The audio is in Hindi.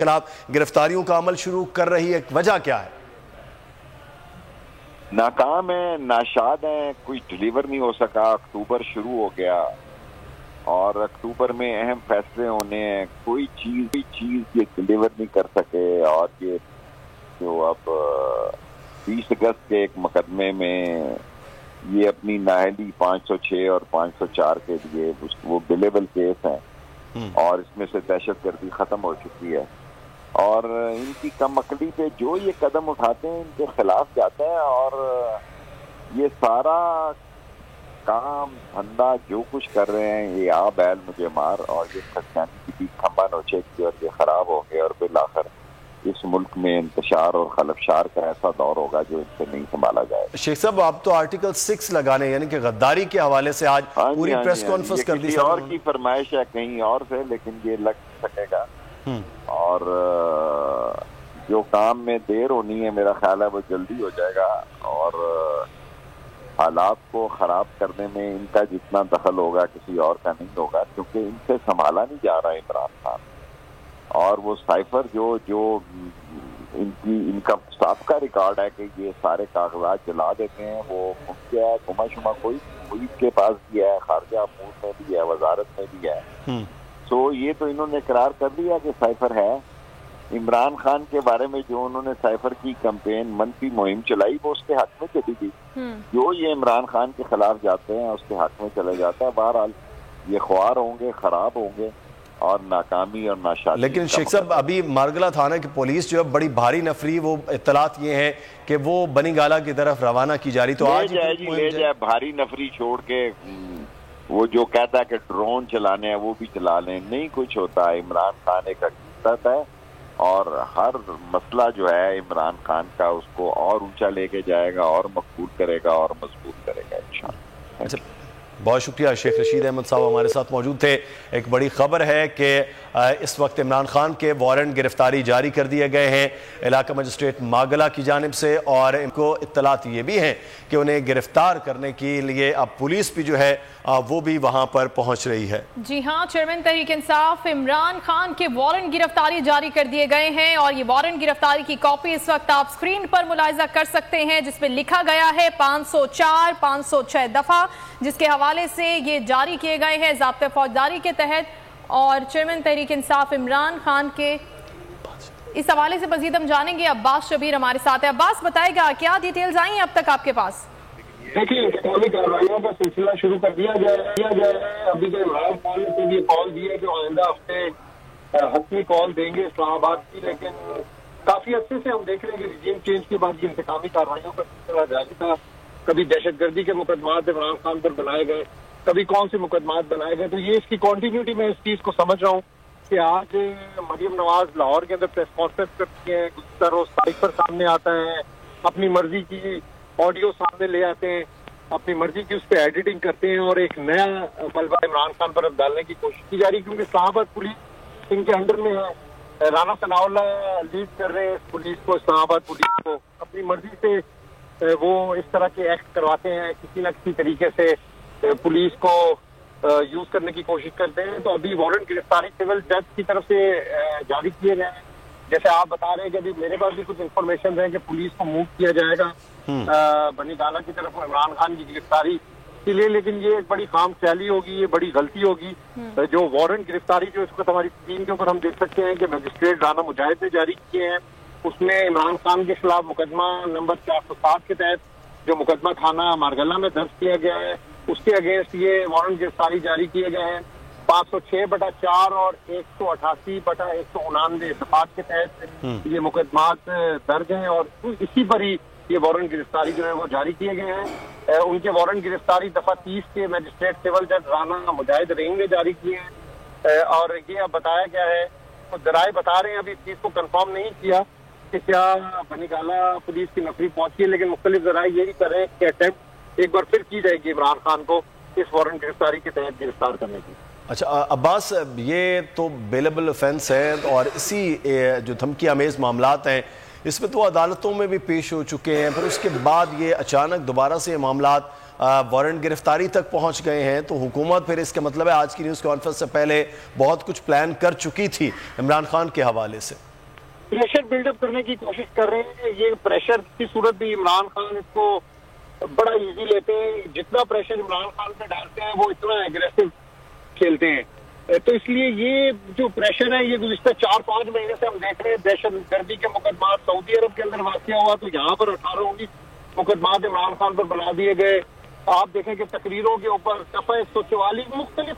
खिलाफ गिरफ्तारियों का अमल शुरू कर रही है, वजह क्या है? नाकाम है, नाशाद है, कोई डिलीवर नहीं हो सका। अक्टूबर शुरू हो गया और अक्टूबर में अहम फैसले होने हैं, कोई चीज ये डिलीवर नहीं कर सके। और ये जो अब 20 अगस्त के एक मुकदमे में ये अपनी नाअहली 506 और 504 के लिए वो बिलेबल केस हैं और इसमें से दहशतगर्दी खत्म हो चुकी है। और इनकी कम अकली पे जो ये कदम उठाते हैं इनके खिलाफ जाता है और ये सारा काम धंधा जो कुछ कर रहे हैं ये आ बैल मुझे मार और ये खस्तानी की खंबा नोचे की और ये खराब हो गए और बिलाखिर इस मुल्क में इंतशार और खलफशार का ऐसा दौर होगा जो इससे नहीं संभाला जाए। शेख साहब, आप तो आर्टिकल 6 लगाने यानी कि गद्दारी के हवाले से आज पूरी प्रेस कॉन्फ्रेंस कर दी। और की फरमाइश है कहीं और से, लेकिन ये लग सकेगा और जो काम में देर होनी है मेरा ख्याल है वो जल्दी हो जाएगा। और हालात को खराब करने में इनका जितना दखल होगा किसी और का नहीं होगा, क्योंकि इनसे संभाला नहीं जा रहा इमरान खान। और वो साइफर जो इनका सबका रिकॉर्ड है कि ये सारे कागजात जला देते हैं, वो क्या है गुमा कोई के पास भी है, खारजा अमूर में भी है, वजारत में भी है। तो ये तो इन्होंने इकरार कर दिया कि साइफर है। इमरान खान के बारे में जो उन्होंने साइफर की कैंपेन मनफी मुहिम चलाई वो उसके हक में चली गई। जो ये इमरान खान के खिलाफ जाते हैं उसके हक में चला जाता है। बहरहाल ये ख्वार होंगे, खराब होंगे और नाकामी और नाशादी। लेकिन शेख साहब, अभी मारगला थाना की पुलिस जो है बड़ी भारी नफरी, वो इत्तलात ये है कि वो बनी गाला की तरफ रवाना की जा रही। तो आज ले जाए भारी नफरी छोड़ के वो जो कहता है कि ड्रोन चलाने हैं वो भी चला लें, नहीं कुछ होता है। इमरान खान एक हकीकत है और हर मसला जो है इमरान खान का उसको और ऊंचा लेके जाएगा और मकबूल करेगा और मजबूत करेगा इंशाअल्लाह। अच्छा, बहुत शुक्रिया। शेख रशीद अहमद साहब हमारे साथ मौजूद थे। एक बड़ी खबर है कि इस वक्त इमरान खान के वारंट गिरफ्तारी जारी कर दिए गए हैं इलाका मजिस्ट्रेट मागला की जानिब से और इनको इत्तलात ये भी हैं कि उन्हें गिरफ्तार करने के लिए अब पुलिस भी जो है वो भी वहां पर पहुंच रही है। जी हाँ, चेयरमैन तहरीक इंसाफ इमरान खान के वारंट गिरफ्तारी जारी कर दिए गए हैं और ये वारंट गिरफ्तारी की कॉपी इस वक्त आप स्क्रीन पर मुलाहिजा कर सकते हैं, जिसमें लिखा गया है 504, 506 दफा, जिसके हवाले से ये जारी किए गए हैं ज़ाब्ते फौजदारी के तहत। और चेयरमैन तहरीक इंसाफ इमरान खान के इस हवाले से मजीद हम जानेंगे। अब्बास शबीर हमारे साथ है। अब्बास, बताएगा क्या डिटेल्स आई हैं अब तक आपके पास? देखिए, इंतकामी कार्रवाइयों का सिलसिला शुरू कर दिया गया। अभी तो इमरान खान ने ये कॉल दिया कि आइंदा हफ्ते हतमी कॉल देंगे इस्लामाबाद की, लेकिन काफी अच्छे से हम देख रहे हैं कि रिजीम चेंज के बाद इंतकामी कार्रवाइयों का सिलसिला जारी था। कभी दहशतगर्दी के मुकदमात इमरान खान पर बनाए गए, कभी कौन से मुकदमात बनाए गए। तो ये इसकी कॉन्टिन्यूटी में इस चीज को समझ रहा हूँ कि आज मरियम नवाज लाहौर के अंदर प्रेस कॉन्फ्रेंस करती है, गुज़श्ता रोज साइफर सामने आता है, अपनी मर्जी की ऑडियो सामने ले आते हैं, अपनी मर्जी की उस पर एडिटिंग करते हैं और एक नया मलबा इमरान खान पर अब डालने की कोशिश की जा रही है, क्योंकि इस्लामाबाद पुलिस इनके अंडर में है। राना सनाउल्लाह लीड कर रहे हैं इस पुलिस को, इस्लामाबाद पुलिस को। अपनी मर्जी से वो इस तरह के एक्ट करवाते हैं, किसी न किसी तरीके से पुलिस को यूज करने की कोशिश करते हैं। तो अभी वारंट गिरफ्तारी सिविल जज की तरफ से जारी किए गए हैं। जैसे आप बता रहे हैं कि अभी मेरे पास भी कुछ इन्फॉर्मेशन है कि पुलिस को मूव किया जाएगा बनी गाला की तरफ इमरान खान की गिरफ्तारी के लिए, लेकिन ये एक बड़ी खाम ख्याली होगी, ये बड़ी गलती होगी। जो वारंट गिरफ्तारी जो इसको हमारी स्क्रीन के ऊपर हम देख सकते हैं कि मजिस्ट्रेट राना मुजाहिद ने जारी किए हैं, उसमें इमरान खान के खिलाफ मुकदमा नंबर 407 के तहत जो मुकदमा थाना मारगला में दर्ज किया गया है उसके अगेंस्ट ये वारंट गिरफ्तारी जारी किए गए हैं। 506/4 और 188/189 दफात के तहत ये मुकदमात दर्ज हैं और इसी पर ही ये वारंट गिरफ्तारी जो है वो जारी किए गए हैं। उनके वारंट गिरफ्तारी दफा 30 के मजिस्ट्रेट सिविल जज राना मुजाहिद रेंग ने जारी किए हैं। और ये अब बताया गया है, तो जराए बता रहे हैं, अभी इस चीज को कंफर्म नहीं किया कि क्या बनी गाला पुलिस की नफरी पहुंची है, लेकिन मुख्तलिफ जराए यही कर रहे हैं कि अटेम्प्ट एक बार फिर की जाएगी इमरान खान को इस वारंट गिरफ्तारी के तहत गिरफ्तार करने की। अच्छा अब्बास, ये तो बेलेबल ऑफेंस है और इसी जो धमकी आमेज मामलात हैं इसमें तो अदालतों में भी पेश हो चुके हैं, फिर उसके बाद ये अचानक दोबारा से ये मामलात वारंट गिरफ्तारी तक पहुंच गए हैं। तो हुकूमत फिर इसका मतलब है आज की न्यूज़ कॉन्फ्रेंस से पहले बहुत कुछ प्लान कर चुकी थी इमरान खान के हवाले से। प्रेशर बिल्डअप करने की कोशिश कर रहे हैं। ये प्रेशर की सूरत भी इमरान खान इसको बड़ा इजी लेते हैं। जितना प्रेशर इमरान खान पे डालते हैं वो इतना एग्रेसिव खेलते हैं। तो इसलिए ये जो प्रेशर है ये गुज़िश्ता 4-5 महीने से हम देख रहे हैं। दहशत गर्दी के मुकदमा सऊदी अरब के अंदर वाक़या हुआ तो यहाँ पर 18-19 मुकदमा इमरान खान पर बना दिए गए। आप देखें कि तकरीरों के ऊपर सफ़ा 144 मुख्तलिफ